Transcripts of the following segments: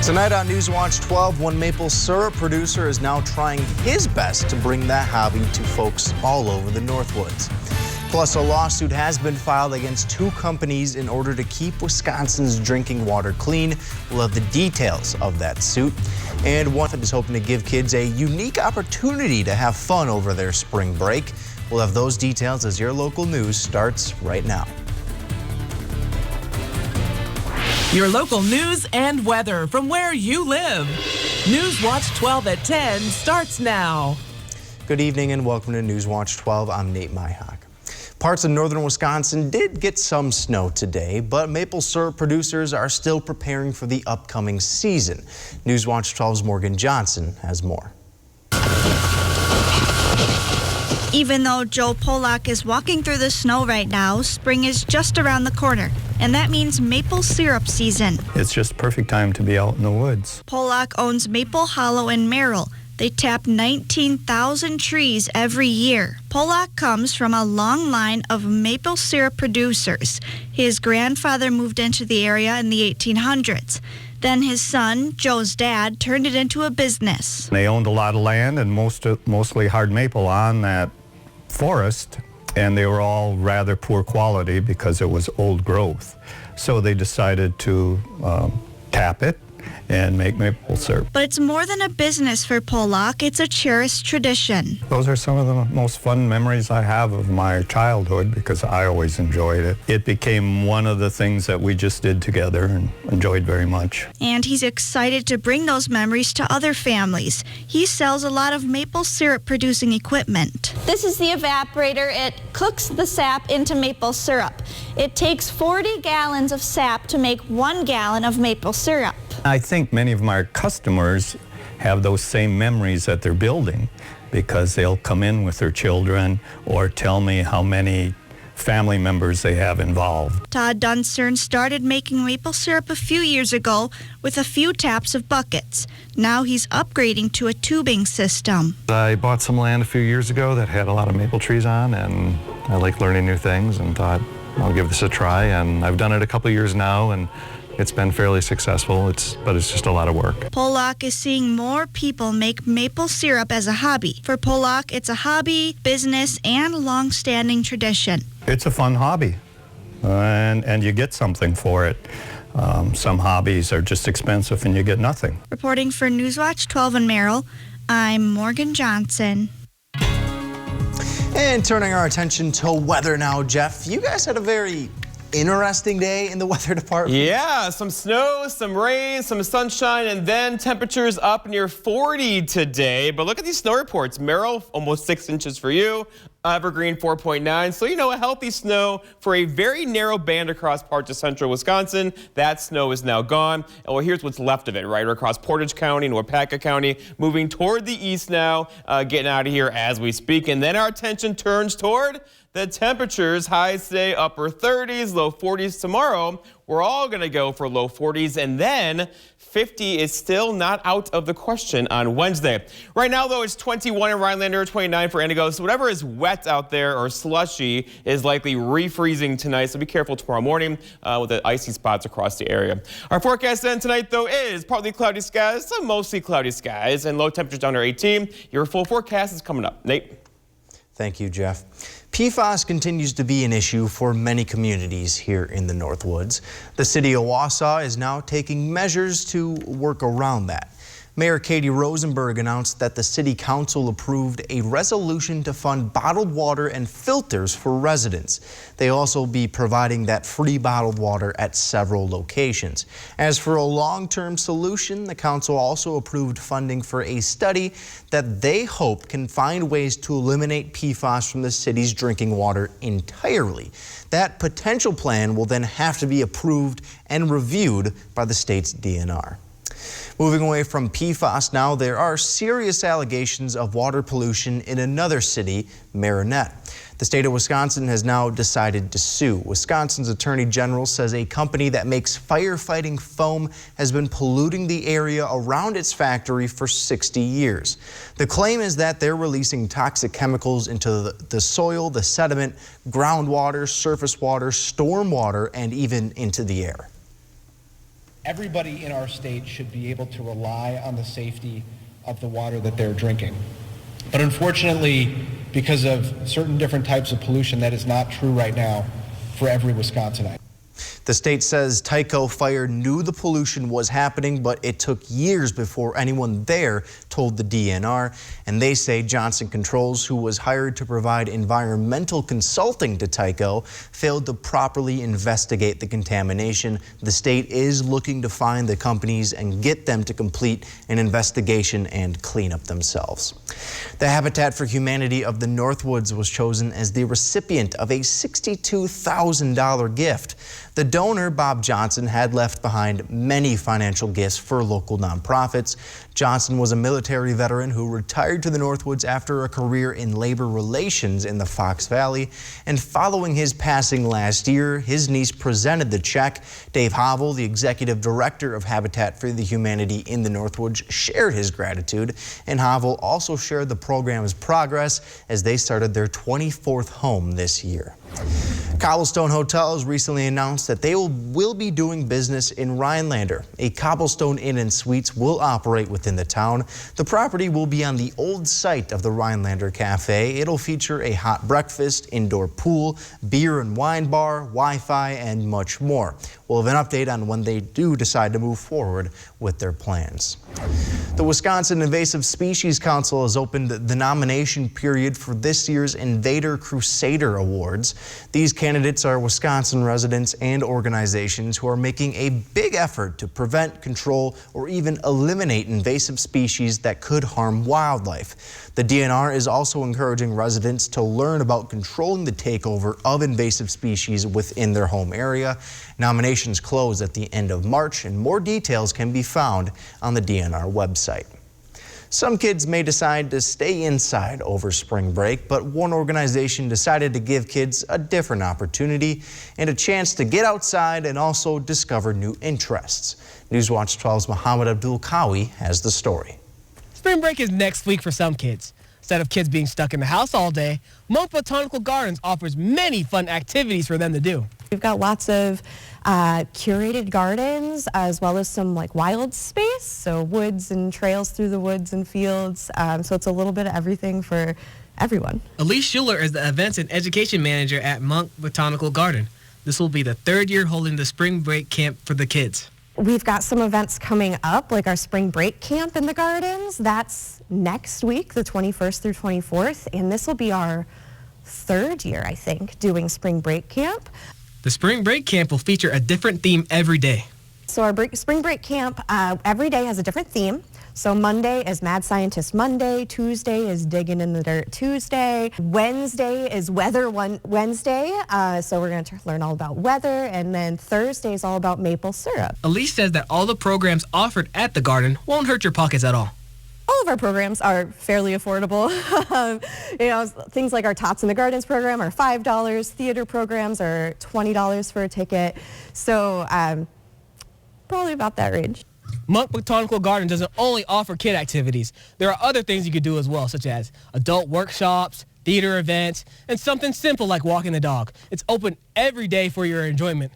Tonight on Newswatch 12, one maple syrup producer is now trying his best to bring that hobby to folks all over the Northwoods. Plus, a lawsuit has been filed against two companies in order to keep Wisconsin's drinking water clean. We'll have the details of that suit. And one is hoping to give kids a unique opportunity to have fun over their spring break. We'll have those details as your local news starts right now. Your local news and weather from where you live. Newswatch 12 at 10 starts now. Good evening and welcome to Newswatch 12. I'm Nate Myhock. Parts of northern Wisconsin did get some snow today, but maple syrup producers are still preparing for the upcoming season. Newswatch 12's Morgan Johnson has more. Even though Joe Polak is walking through the snow right now, spring is just around the corner, and that means maple syrup season. It's just perfect time to be out in the woods. Polak owns Maple Hollow in Merrill. They tap 19,000 trees every year. Polak comes from a long line of maple syrup producers. His grandfather moved into the area in the 1800s. Then his son, Joe's dad, turned it into a business. They owned a lot of land and mostly hard maple on that forest, and they were all rather poor quality because it was old growth. So they decided to tap it and make maple syrup. But it's more than a business for Polak. It's a cherished tradition. Those are some of the most fun memories I have of my childhood because I always enjoyed it. It became one of the things that we just did together and enjoyed very much. And he's excited to bring those memories to other families. He sells a lot of maple syrup producing equipment. This is the evaporator. It cooks the sap into maple syrup. It takes 40 gallons of sap to make 1 gallon of maple syrup. I think many of my customers have those same memories that they're building because they'll come in with their children or tell me how many family members they have involved. Todd Dunstern started making maple syrup a few years ago with a few taps of buckets. Now he's upgrading to a tubing system. I bought some land a few years ago that had a lot of maple trees on, and I like learning new things and thought I'll give this a try, and I've done it a couple years now, and it's been fairly successful, but it's just a lot of work. Polak is seeing more people make maple syrup as a hobby. For Polak, it's a hobby, business, and long-standing tradition. It's a fun hobby, and you get something for it. Some hobbies are just expensive and you get nothing. Reporting for Newswatch 12 in Merrill, I'm Morgan Johnson. And turning our attention to weather now, Jeff, you guys had a very interesting day in the weather department. Yeah, some snow, some rain, some sunshine, and then temperatures up near 40 today. But look at these snow reports. Merrill, almost 6 inches for you. Evergreen, 4.9. So, a healthy snow for a very narrow band across parts of central Wisconsin. That snow is now gone. And well, here's what's left of it, right? We're across Portage County and Wapaka County, moving toward the east now, getting out of here as we speak. And then our attention turns toward the temperatures. Highs today, upper 30s, low 40s tomorrow. We're all going to go for low 40s, and then 50 is still not out of the question on Wednesday. Right now, though, it's 21 in Rhinelander, 29 for Indigo. So whatever is wet out there or slushy is likely refreezing tonight. So be careful tomorrow morning with the icy spots across the area. Our forecast then tonight, though, is partly cloudy skies, some mostly cloudy skies, and low temperatures down to 18. Your full forecast is coming up. Nate? Thank you, Jeff. PFAS continues to be an issue for many communities here in the Northwoods. The city of Wausau is now taking measures to work around that. Mayor Katie Rosenberg announced that the City Council approved a resolution to fund bottled water and filters for residents. They'll also be providing that free bottled water at several locations. As for a long-term solution, the council also approved funding for a study that they hope can find ways to eliminate PFAS from the city's drinking water entirely. That potential plan will then have to be approved and reviewed by the state's DNR. Moving away from PFAS now, there are serious allegations of water pollution in another city, Marinette. The state of Wisconsin has now decided to sue. Wisconsin's Attorney General says a company that makes firefighting foam has been polluting the area around its factory for 60 years. The claim is that they're releasing toxic chemicals into the soil, the sediment, groundwater, surface water, storm water, and even into the air. Everybody in our state should be able to rely on the safety of the water that they're drinking. But unfortunately, because of certain different types of pollution, that is not true right now for every Wisconsinite. The state says Tyco Fire knew the pollution was happening, but it took years before anyone there told the DNR. And they say Johnson Controls, who was hired to provide environmental consulting to Tyco, failed to properly investigate the contamination. The state is looking to find the companies and get them to complete an investigation and clean up themselves. The Habitat for Humanity of the Northwoods was chosen as the recipient of a $62,000 gift. The donor, Bob Johnson, had left behind many financial gifts for local nonprofits. Johnson was a military veteran who retired to the Northwoods after a career in labor relations in the Fox Valley. And following his passing last year, his niece presented the check. Dave Havel, the executive director of Habitat for the Humanity in the Northwoods, shared his gratitude. And Havel also shared the program's progress as they started their 24th home this year. Cobblestone Hotels recently announced that they will be doing business in Rhinelander. A Cobblestone Inn and Suites will operate within the town. The property will be on the old site of the Rhinelander Cafe. It'll feature a hot breakfast, indoor pool, beer and wine bar, Wi-Fi, and much more. We'll have an update on when they do decide to move forward with their plans. The Wisconsin Invasive Species Council has opened the nomination period for this year's Invader Crusader Awards. These candidates are Wisconsin residents and organizations who are making a big effort to prevent, control, or even eliminate invasive species that could harm wildlife. The DNR is also encouraging residents to learn about controlling the takeover of invasive species within their home area. Nominations close at the end of March, and more details can be found on the DNR website. Some kids may decide to stay inside over spring break, but one organization decided to give kids a different opportunity and a chance to get outside and also discover new interests. Newswatch 12's Mohammed Abdul Kawi has the story. Spring break is next week for some kids. Instead of kids being stuck in the house all day, Monk Botanical Gardens offers many fun activities for them to do. We've got lots of curated gardens as well as some wild space, so woods and trails through the woods and fields. So it's a little bit of everything for everyone. Elise Schuller is the Events and Education Manager at Monk Botanical Garden. This will be the third year holding the spring break camp for the kids. We've got some events coming up, like our spring break camp in the gardens. That's next week, the 21st through 24th, and this will be our third year, I think, doing spring break camp. The spring break camp will feature a different theme every day. So our spring break camp every day has a different theme. So Monday is Mad Scientist Monday, Tuesday is Digging in the Dirt Tuesday, Wednesday is Weather Wednesday, so we're going to learn all about weather, and then Thursday is all about maple syrup. Elise says that all the programs offered at the garden won't hurt your pockets at all. All of our programs are fairly affordable. Things like our Tots in the Gardens program are $5. Theater programs are $20 for a ticket. So probably about that range. Monk Botanical Garden doesn't only offer kid activities. There are other things you could do as well, such as adult workshops, theater events, and something simple like walking the dog. It's open every day for your enjoyment.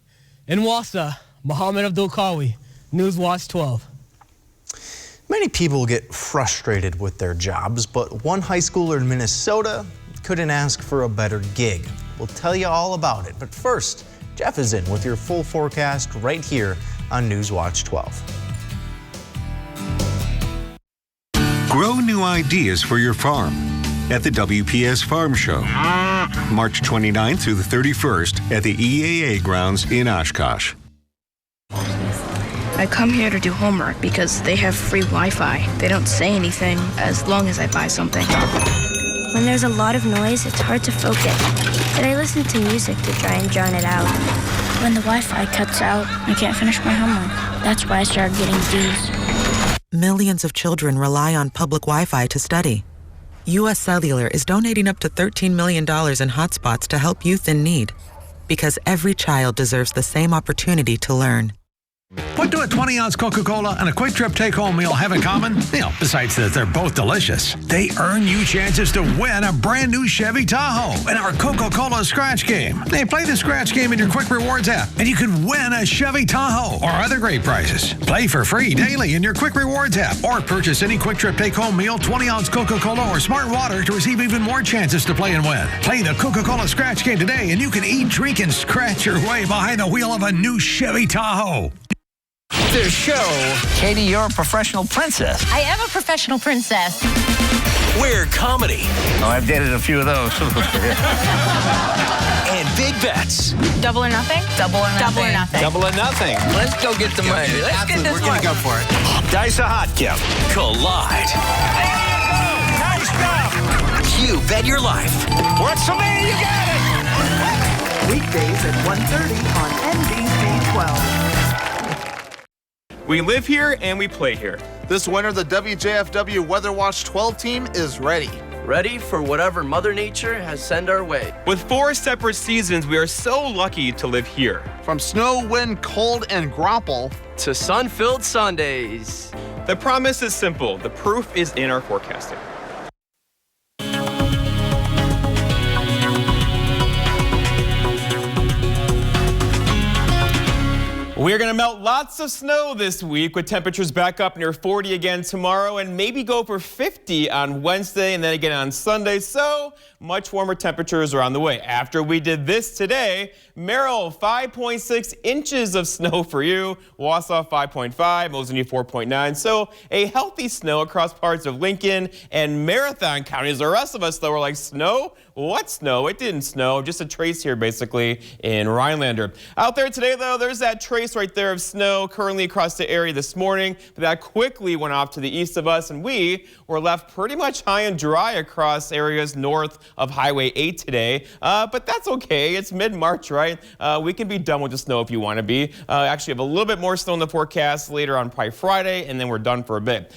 In Wausau, Mohammed Abdul Kawi, Newswatch 12. Many people get frustrated with their jobs, but one high schooler in Minnesota couldn't ask for a better gig. We'll tell you all about it, but first, Jeff is in with your full forecast right here on Newswatch 12. Grow new ideas for your farm at the WPS Farm Show, March 29th through the 31st at the EAA grounds in Oshkosh. I come here to do homework because they have free Wi-Fi. They don't say anything as long as I buy something. When there's a lot of noise, it's hard to focus, but I listen to music to try and drown it out. When the Wi-Fi cuts out, I can't finish my homework. That's why I started getting D's. Millions of children rely on public Wi-Fi to study. U.S. Cellular is donating up to $13 million in hotspots to help youth in need, because every child deserves the same opportunity to learn. What do a 20-ounce Coca-Cola and a Quick Trip take-home meal have in common? Besides that they're both delicious, they earn you chances to win a brand new Chevy Tahoe in our Coca-Cola Scratch Game. They play the Scratch Game in your Quick Rewards app, and you can win a Chevy Tahoe or other great prizes. Play for free daily in your Quick Rewards app, or purchase any Quick Trip take-home meal, 20-ounce Coca-Cola, or Smart Water to receive even more chances to play and win. Play the Coca-Cola Scratch Game today, and you can eat, drink, and scratch your way behind the wheel of a new Chevy Tahoe. The show. Katie, you're a professional princess. I am a professional princess. Where comedy. Oh, I've dated a few of those. And big bets. Double or nothing? Double or nothing. Double or nothing. Double or nothing. Let's go get the money. Let's get this money. We're going to go for it. Dice a hot gift. Collide. Nice job. You bet your life. What's the man? You got it. Weekdays at 1:30 on NBC 12. We live here and we play here. This winter, the WJFW Weather Watch 12 team is ready. Ready for whatever Mother Nature has sent our way. With 4 separate seasons, we are so lucky to live here. From snow, wind, cold, and grapple to sun-filled Sundays. The promise is simple. The proof is in our forecasting. We're going to melt lots of snow this week with temperatures back up near 40 again tomorrow and maybe go for 50 on Wednesday and then again on Sunday. So much warmer temperatures are on the way. After we did this today, Merrill, 5.6 inches of snow for you. Wausau, 5.5. Mosinee, 4.9. So a healthy snow across parts of Lincoln and Marathon counties. The rest of us, though, were like, snow? What snow? It didn't snow. Just a trace here, basically, in Rhinelander. Out there today, though, there's that trace right there of snow currently across the area this morning. But that quickly went off to the east of us, and we were left pretty much high and dry across areas north of Highway 8 today. But that's okay. It's mid-March, right? We can be done with the snow if you want to be. Actually have a little bit more snow in the forecast later on probably Friday, and then we're done for a bit.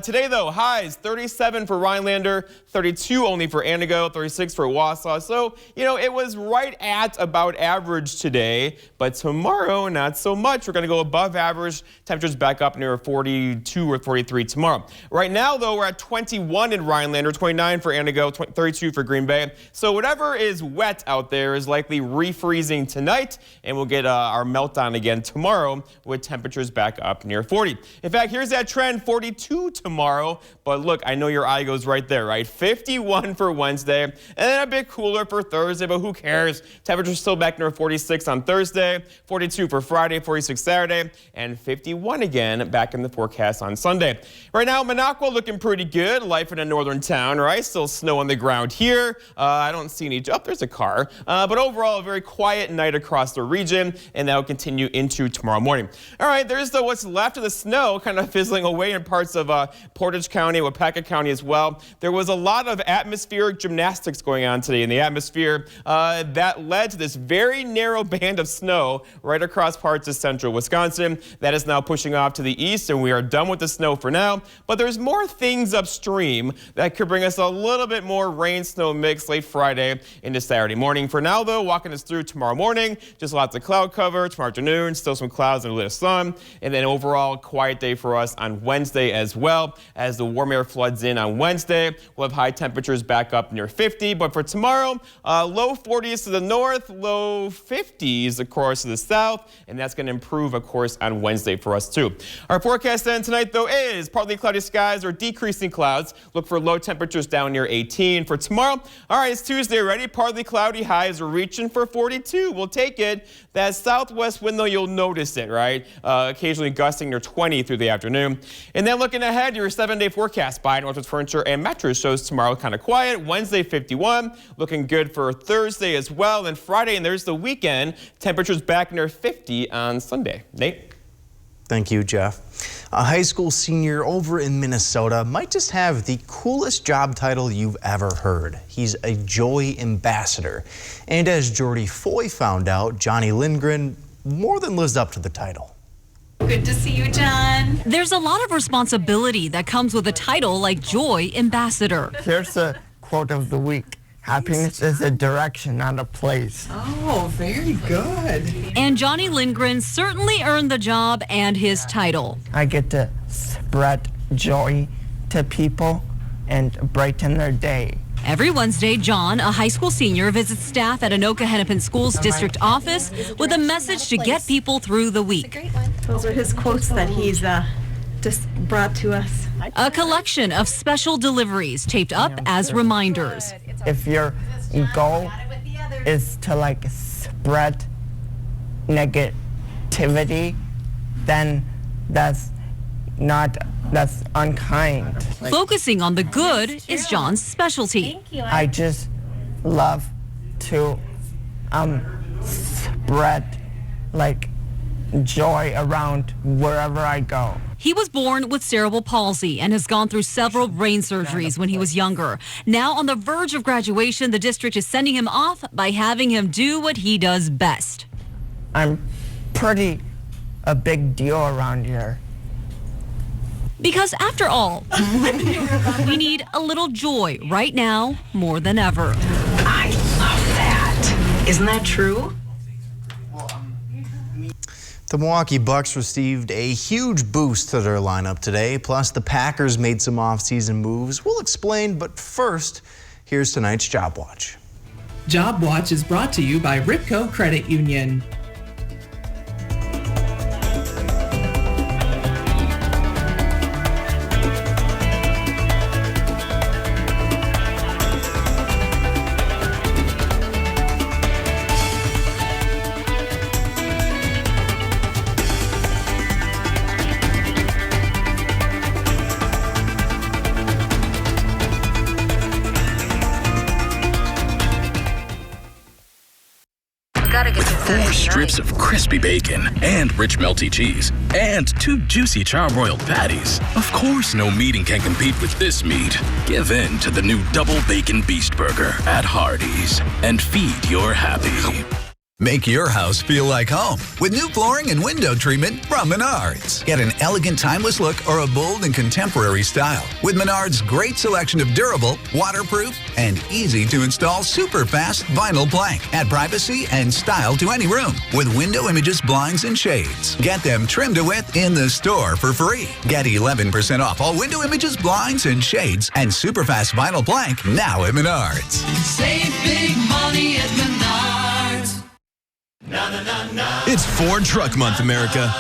Today, though, highs 37 for Rhinelander, 32 only for Antigo, 36 for Wausau. So, it was right at about average today, but tomorrow, not so much. We're going to go above average. Temperatures back up near 42 or 43 tomorrow. Right now, though, we're at 21 in Rhinelander, 29 for Antigo, 32 for Green Bay. So whatever is wet out there is likely refreezing tonight, and we'll get our meltdown again tomorrow with temperatures back up near 40. In fact, here's that trend, 42 tomorrow. But look, I know your eye goes right there, right? 51 for Wednesday, and then a bit cooler for Thursday, but who cares? Temperatures still back near 46 on Thursday, 42 for Friday, 46 Saturday, and 51 again back in the forecast on Sunday. Right now, Minocqua looking pretty good. Life in a northern town, right? Still snow on the ground here. I don't see any. Oh, there's a car. But overall, a very quiet night across the region, and that will continue into tomorrow morning. All right, there's what's left of the snow kind of fizzling away in parts of Portage County, Wapaka County as well. There was a lot of atmospheric gymnastics going on today in the atmosphere that led to this very narrow band of snow right across parts of central Wisconsin. That is now pushing off to the east, and we are done with the snow for now. But there's more things upstream that could bring us a little bit more rain-snow mix late Friday into Saturday morning. For now, though, walking us through tomorrow morning, just lots of cloud cover. Tomorrow afternoon, still some clouds and a little sun. And then overall, quiet day for us on Wednesday as well. As the warm air floods in on Wednesday, we'll have high temperatures back up near 50. But for tomorrow, low 40s to the north, low 50s, of course, to the south. And that's going to improve, of course, on Wednesday for us, too. Our forecast then tonight, though, is partly cloudy skies or decreasing clouds. Look for low temperatures down near 18. For tomorrow, all right, it's Tuesday already. Partly cloudy, highs are reaching for 42. We'll take it. That southwest wind, though, you'll notice it, right? Occasionally gusting near 20 through the afternoon. And then looking ahead, your 7-day forecast by Northwest Furniture and Mattress shows tomorrow kind of quiet. Wednesday, 51. Looking good for Thursday as well. And Friday, and there's the weekend. Temperatures back near 50 on Sunday. Nate? Thank you, Jeff. A high school senior over in Minnesota might just have the coolest job title you've ever heard. He's a Joy Ambassador. And as Jordy Foy found out, Johnny Lindgren more than lives up to the title. Good to see you, John. There's a lot of responsibility that comes with a title like Joy Ambassador. Here's the quote of the week. Happiness is a direction, not a place. Oh, very good. And Johnny Lindgren certainly earned the job and his title. I get to spread joy to people and brighten their day. Every Wednesday, John, a high school senior, visits staff at Anoka Hennepin School's district office with a message to get people through the week. Those are his quotes that he's just brought to us. A collection of special deliveries taped up as reminders. If your goal is to like spread negativity, then that's unkind. Focusing on the good is John's specialty. I just love to spread like joy around wherever I go. He was born with cerebral palsy and has gone through several brain surgeries when he was younger. Now on the verge of graduation, the district is sending him off by having him do what he does best. I'm pretty a big deal around here. Because after all, we need a little joy right now more than ever. I love that. Isn't that true? The Milwaukee Bucks received a huge boost to their lineup today, plus the Packers made some offseason moves. We'll explain, but first, here's tonight's Job Watch. Job Watch is brought to you by Ripco Credit Union. Strips of crispy bacon and rich melty cheese and 2 juicy charbroiled patties. Of course, no meeting can compete with this meat. Give in to the new Double Bacon Beast Burger at Hardee's and feed your happy. Make your house feel like home with new flooring and window treatment from Menards. Get an elegant, timeless look or a bold and contemporary style with Menards' great selection of durable, waterproof, and easy-to-install super-fast vinyl plank. Add privacy and style to any room with window images, blinds, and shades. Get them trimmed to width in the store for free. Get 11% off all window images, blinds, and shades and super-fast vinyl plank now at Menards. Save big money at Menards. It's Ford Truck Month, America.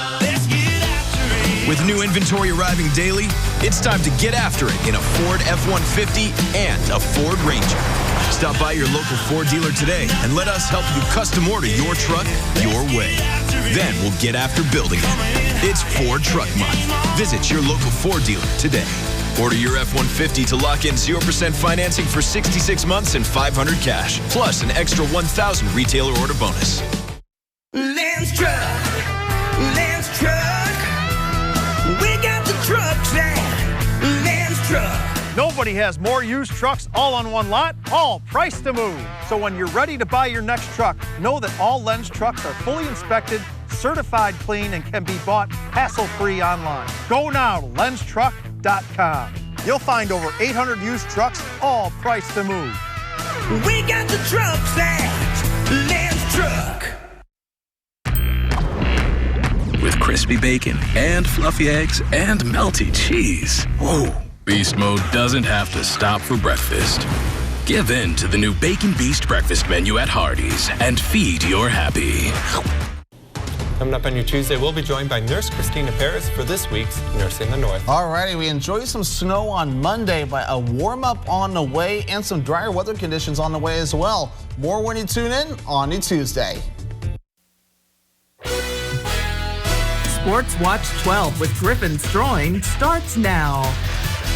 With new inventory arriving daily, it's time to get after it in a Ford F-150 and a Ford Ranger. Stop by your local Ford dealer today and let us help you custom order your truck your way. Then we'll get after building it. It's Ford Truck Month. Visit your local Ford dealer today. Order your F-150 to lock in 0% financing for 66 months and $500 cash, plus an extra $1,000 retailer order bonus. Lance Truck, we got the trucks at Lance Truck. Nobody has more used trucks all on one lot, all priced to move. So when you're ready to buy your next truck, know that all Lens trucks are fully inspected, certified clean, and can be bought hassle-free online. Go now to lenstruck.com. You'll find over 800 used trucks, all priced to move. We got the trucks at Lance Truck. With crispy bacon and fluffy eggs and melty cheese. Whoa, Beast Mode doesn't have to stop for breakfast. Give in to the new Bacon Beast breakfast menu at Hardee's and feed your happy. Coming up on your Tuesday, we'll be joined by Nurse Christina Paris for this week's Nursing the North. Alrighty, we enjoy some snow on Monday, but a warm-up on the way and some drier weather conditions on the way as well. More when you tune in on your Tuesday. Sports Watch 12 with Griffin Stroing starts now.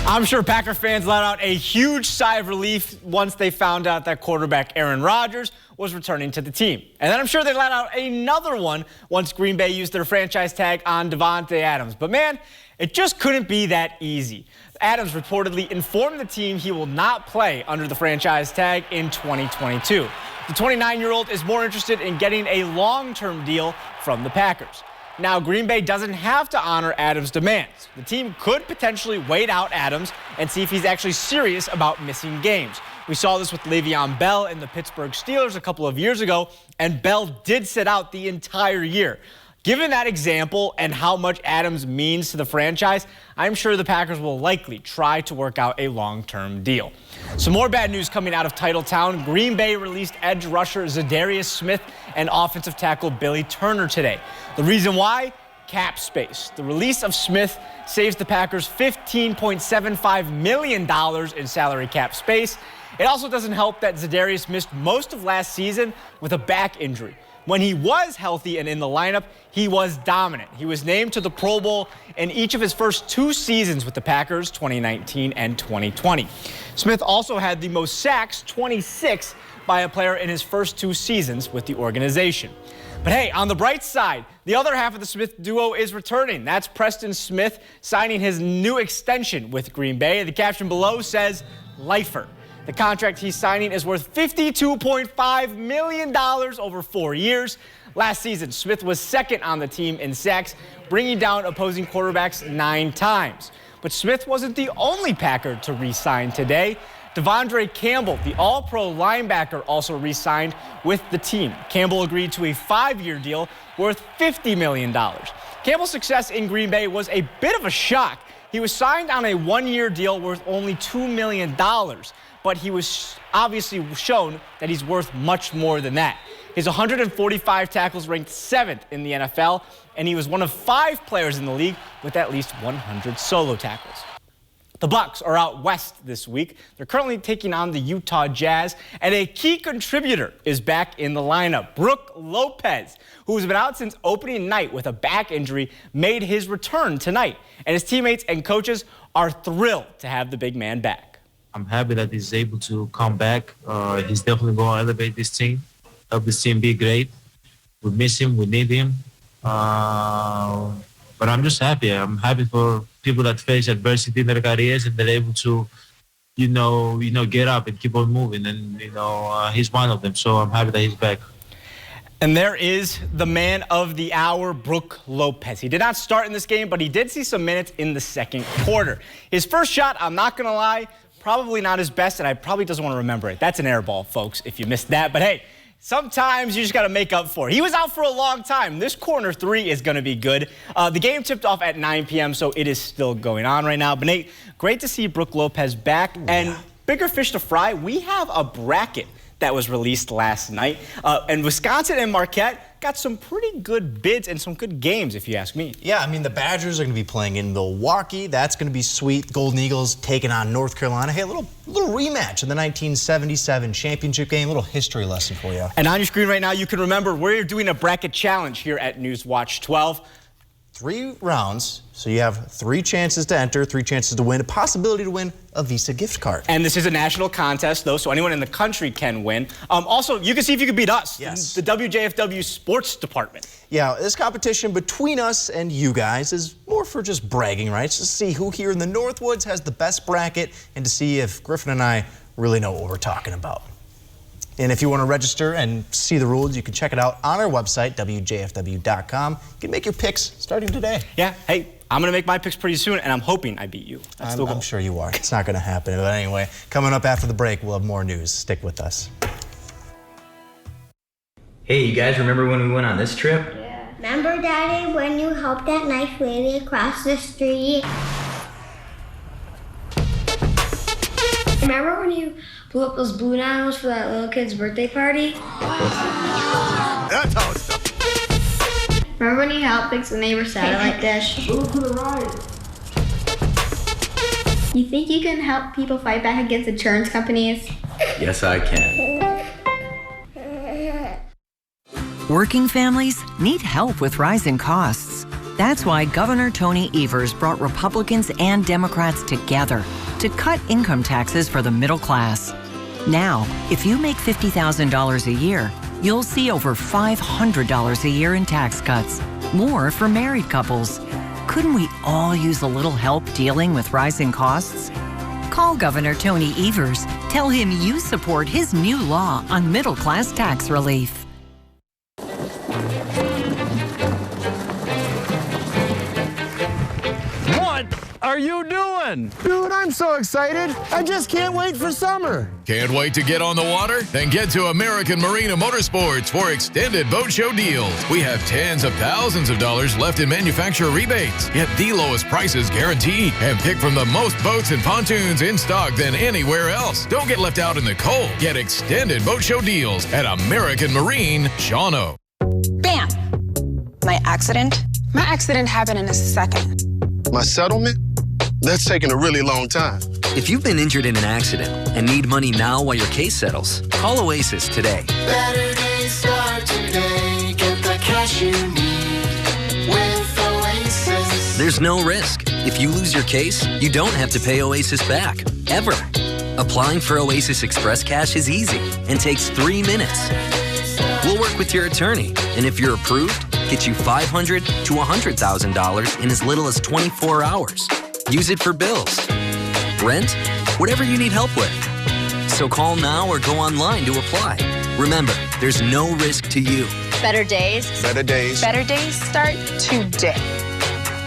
I'm sure Packer fans let out a huge sigh of relief once they found out that quarterback Aaron Rodgers was returning to the team. And then I'm sure they let out another one once Green Bay used their franchise tag on Davante Adams. But man, it just couldn't be that easy. Adams reportedly informed the team he will not play under the franchise tag in 2022. The 29-year-old is more interested in getting a long-term deal from the Packers. Now, Green Bay doesn't have to honor Adams' demands. The team could potentially wait out Adams and see if he's actually serious about missing games. We saw this with Le'Veon Bell and the Pittsburgh Steelers a couple of years ago, and Bell did sit out the entire year. Given that example and how much Adams means to the franchise, I'm sure the Packers will likely try to work out a long-term deal. Some more bad news coming out of Titletown. Green Bay released edge rusher Zadaria Smith and offensive tackle Billy Turner today. The reason why? Cap space. The release of Smith saves the Packers $15.75 million in salary cap space. It also doesn't help that Zadaria missed most of last season with a back injury. When he was healthy and in the lineup, he was dominant. He was named to the Pro Bowl in each of his first 2 seasons with the Packers, 2019 and 2020. Smith also had the most sacks, 26, by a player in his first 2 seasons with the organization. But hey, on the bright side, the other half of the Smith duo is returning. That's Preston Smith signing his new extension with Green Bay. The caption below says, "Lifer." The contract he's signing is worth $52.5 million over 4 years. Last season, Smith was second on the team in sacks, bringing down opposing quarterbacks 9 times. But Smith wasn't the only Packer to re-sign today. Devondre Campbell, the All-Pro linebacker, also re-signed with the team. Campbell agreed to a 5-year deal worth $50 million. Campbell's success in Green Bay was a bit of a shock. He was signed on a 1-year deal worth only $2 million. But he was obviously shown that he's worth much more than that. His 145 tackles ranked 7th in the NFL, and he was one of 5 players in the league with at least 100 solo tackles. The Bucs are out west this week. They're currently taking on the Utah Jazz, and a key contributor is back in the lineup. Brooke Lopez, who has been out since opening night with a back injury, made his return tonight, and his teammates and coaches are thrilled to have the big man back. I'm happy that he's able to come back. He's definitely going to elevate this team, help this team be great. We miss him. We need him. But I'm just happy. I'm happy for people that face adversity in their careers and they're able to, get up and keep on moving. And, he's one of them. So I'm happy that he's back. And there is the man of the hour, Brooke Lopez. He did not start in this game, but he did see some minutes in the second quarter. His first shot, I'm not going to lie, probably not his best, and I probably doesn't want to remember it. That's an air ball, folks, if you missed that. But hey, sometimes you just got to make up for it. He was out for a long time. This corner 3 is going to be good. The game tipped off at 9 p.m., so it is still going on right now. But Nate, great to see Brooke Lopez back. And bigger fish to fry, we have a bracket that was released last night. And Wisconsin and Marquette got some pretty good bids and some good games, if you ask me. Yeah, I mean, the Badgers are going to be playing in Milwaukee. That's going to be sweet. Golden Eagles taking on North Carolina. Hey, a little rematch in the 1977 championship game. A little history lesson for you. And on your screen right now, you can remember we're doing a bracket challenge here at Newswatch 12. 3 rounds, so you have 3 chances to enter, 3 chances to win, a possibility to win a Visa gift card. And this is a national contest, though, so anyone in the country can win. Also, you can see if you can beat us, yes. The WJFW Sports Department. Yeah, this competition between us and you guys is more for just bragging rights, to see who here in the Northwoods has the best bracket and to see if Griffin and I really know what we're talking about. And if you want to register and see the rules, you can check it out on our website, WJFW.com. You can make your picks starting today. Yeah, hey, I'm going to make my picks pretty soon, and I'm hoping I beat you. I'm sure you are. It's not going to happen. But anyway, coming up after the break, we'll have more news. Stick with us. Hey, you guys remember when we went on this trip? Yeah. Remember, Daddy, when you helped that nice lady across the street? Remember when you blew up those balloon animals for that little kid's birthday party? That's how it's done. Remember when you helped fix the neighbor's satellite dish? Move to the right. You think you can help people fight back against insurance companies? Yes, I can. Working families need help with rising costs. That's why Governor Tony Evers brought Republicans and Democrats together to cut income taxes for the middle class. Now, if you make $50,000 a year, you'll see over $500 a year in tax cuts, more for married couples. Couldn't we all use a little help dealing with rising costs? Call Governor Tony Evers. Tell him you support his new law on middle-class tax relief. are you doing? Dude, I'm so excited. I just can't wait for summer. Can't wait to get on the water? Then get to American Marine and Motorsports for extended boat show deals. We have tens of thousands of dollars left in manufacturer rebates. Get the lowest prices guaranteed and pick from the most boats and pontoons in stock than anywhere else. Don't get left out in the cold. Get extended boat show deals at American Marine, Shawano. Bam! My accident? My accident happened in a second. My settlement? That's taking a really long time. If you've been injured in an accident and need money now while your case settles, call Oasis today. Better days start today. Get the cash you need with Oasis. There's no risk. If you lose your case, you don't have to pay Oasis back, ever. Applying for Oasis Express Cash is easy and takes 3 minutes. We'll work with your attorney, and if you're approved, get you $500 to $100,000 in as little as 24 hours. Use it for bills, rent, whatever you need help with. So call now or go online to apply. Remember, there's no risk to you. Better days. Better days. Better days start today.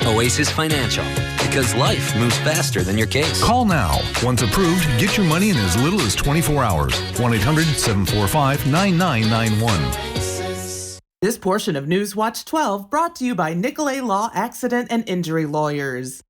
Oasis Financial, because life moves faster than your case. Call now. Once approved, get your money in as little as 24 hours. 1-800-745-9991. This portion of Newswatch 12 brought to you by Nicolay Law Accident and Injury Lawyers.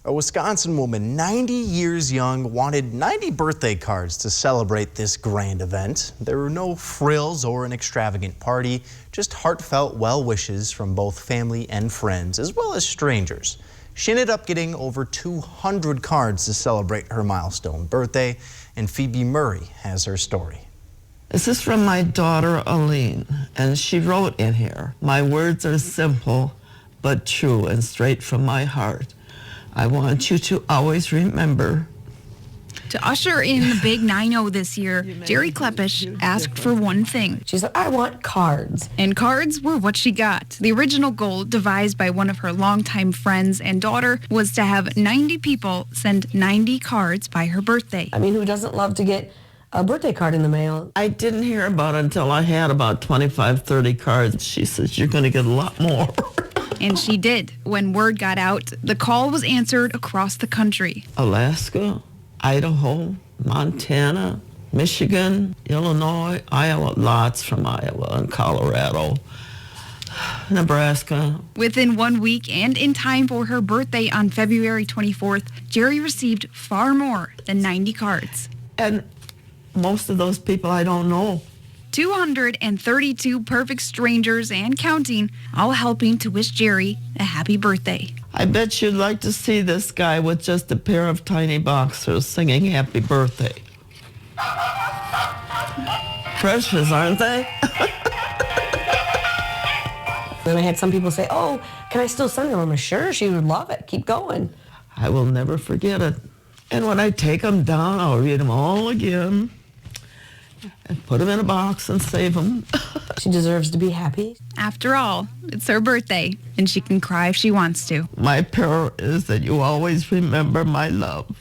A Wisconsin woman, 90 years young, wanted 90 birthday cards to celebrate this grand event. There were no frills or an extravagant party, just heartfelt well wishes from both family and friends, as well as strangers. She ended up getting over 200 cards to celebrate her milestone birthday, and Phoebe Murray has her story. This is from my daughter, Aline, and she wrote in here, "My words are simple, but true and straight from my heart. I want you to always remember." To usher in the big 9-0 this year, Jerry Kleppish asked for one thing. She said, "I want cards." And cards were what she got. The original goal, devised by one of her longtime friends and daughter, was to have 90 people send 90 cards by her birthday. I mean, who doesn't love to get a birthday card in the mail? I didn't hear about it until I had about 25, 30 cards. She says, "You're going to get a lot more." And she did. When word got out, the call was answered across the country. Alaska, Idaho, Montana, Michigan, Illinois, Iowa, lots from Iowa and Colorado, Nebraska. Within 1 week and in time for her birthday on February 24th, Jerry received far more than 90 cards. And most of those people I don't know. 232 perfect strangers and counting, all helping to wish Jerry a happy birthday. I bet you'd like to see this guy with just a pair of tiny boxers singing happy birthday. Precious, aren't they? Then I had some people say, "Oh, can I still send them?" I'm sure she would love it. Keep going. I will never forget it. And when I take them down, I'll read them all again and put them in a box and save them. She deserves to be happy. After all, it's her birthday, and she can cry if she wants to. My prayer is that you always remember my love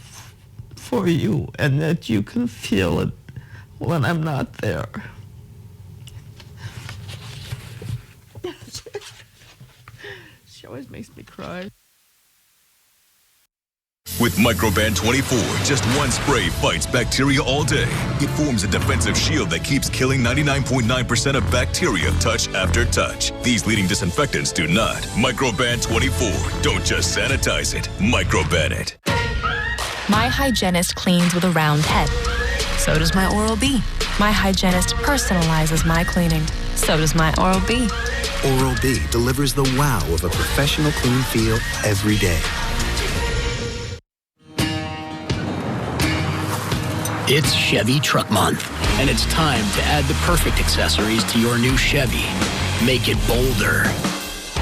for you and that you can feel it when I'm not there. She always makes me cry. With Microban 24, just one spray fights bacteria all day. It forms a defensive shield that keeps killing 99.9% of bacteria touch after touch. These leading disinfectants do not. Microban 24. Don't just sanitize it, Microban it. My hygienist cleans with a round head. So does my Oral-B. My hygienist personalizes my cleaning. So does my Oral-B. Oral-B delivers the wow of a professional clean feel every day. It's Chevy Truck Month, and it's time to add the perfect accessories to your new Chevy. Make it bolder.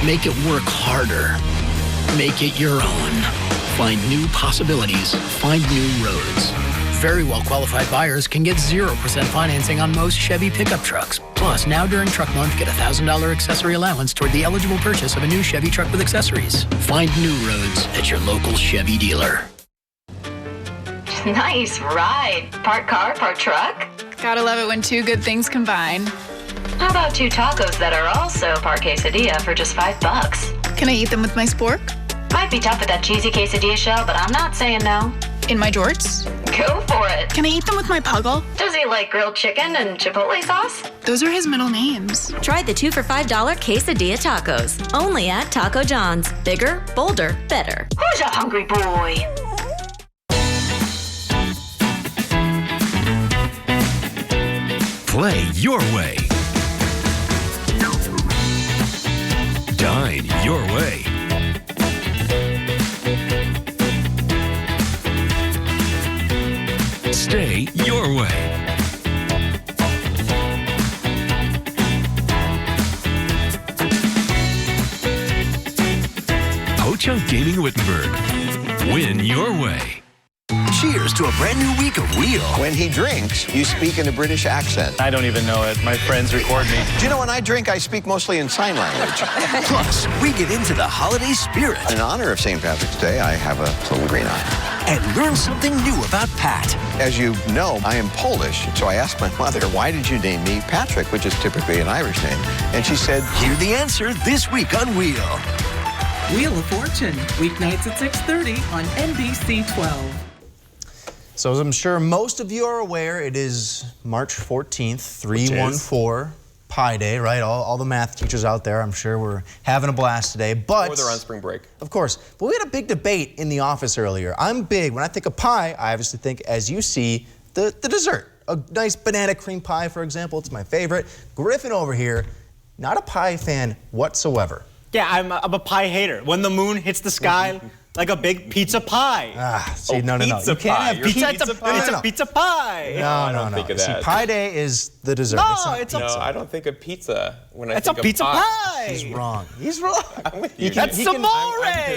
Make it work harder. Make it your own. Find new possibilities. Find new roads. Very well-qualified buyers can get 0% financing on most Chevy pickup trucks. Plus, now during Truck Month, get a $1,000 accessory allowance toward the eligible purchase of a new Chevy truck with accessories. Find new roads at your local Chevy dealer. Nice ride. Part car, part truck. Gotta love it when two good things combine. How about 2 tacos that are also part quesadilla for just $5? Can I eat them with my spork? $5 might be tough with that cheesy quesadilla shell, but I'm not saying no. In my jorts? Go for it. Can I eat them with my puggle? Does he like grilled chicken and chipotle sauce? Those are his middle names. Try the 2 for $5 quesadilla tacos. Only at Taco John's. Bigger, bolder, better. Who's a hungry boy? Play your way. Dine your way. Stay your way. Ho-Chunk Gaming Wittenberg. Win your way. Cheers to a brand new week of Wheel. When he drinks, you speak in a British accent. I don't even know it. My friends record me. Do you know when I drink, I speak mostly in sign language. Plus, we get into the holiday spirit. In honor of St. Patrick's Day, I have a little green eye. And learn something new about Pat. As you know, I am Polish, so I asked my mother, why did you name me Patrick, which is typically an Irish name? And she said, hear the answer this week on Wheel. Wheel of Fortune, weeknights at 6:30 on NBC 12. So as I'm sure most of you are aware, it is March 14th, 314, Pi Day, right? All the math teachers out there, I'm sure we're having a blast today. But or they're on spring break. Of course. But we had a big debate in the office earlier. I'm big. When I think of pie, I obviously think, as you see, the dessert. A nice banana cream pie, for example. It's my favorite. Griffin over here, not a pie fan whatsoever. Yeah, I'm a pie hater. When the moon hits the sky, like a big pizza pie. See, no. You can't have pizza. It's a pizza pie. No. I don't think of that. See, Pie Day is the dessert. No, it's not pizza. I don't think of pizza when I it's think a pizza of pie. He's wrong. He's wrong. I'm with you. That's amore.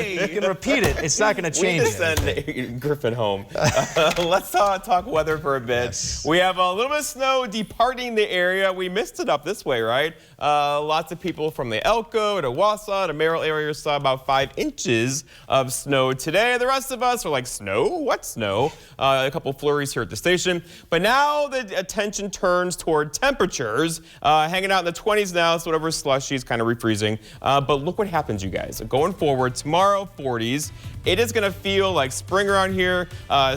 You can repeat it. It's not going to change it. Send Griffin home. Let's talk weather for a bit. Yes. We have a little bit of snow departing the area. We missed it up this way, right? Lots of people from the Elko to Wausau to Merrill area saw about 5 inches of snow today. The rest of us are like, snow? What snow? A couple flurries here at the station. But now the attention turns toward temperatures. Hanging out in the 20s now, so whatever's slushy is kind of refreezing. But look what happens, you guys. Going forward, tomorrow, 40s. It is going to feel like spring around here.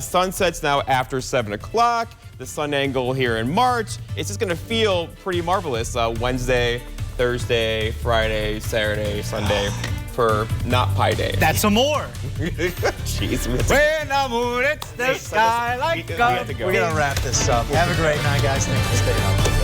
Sunsets now after 7 o'clock. The sun angle here in March. It's just going to feel pretty marvelous. Wednesday, Thursday, Friday, Saturday, Sunday. For not Pi Day. That's amore. Jeez. When the moon hits the sky like We're going to wrap this up. Have a great night, guys. Thanks for staying up.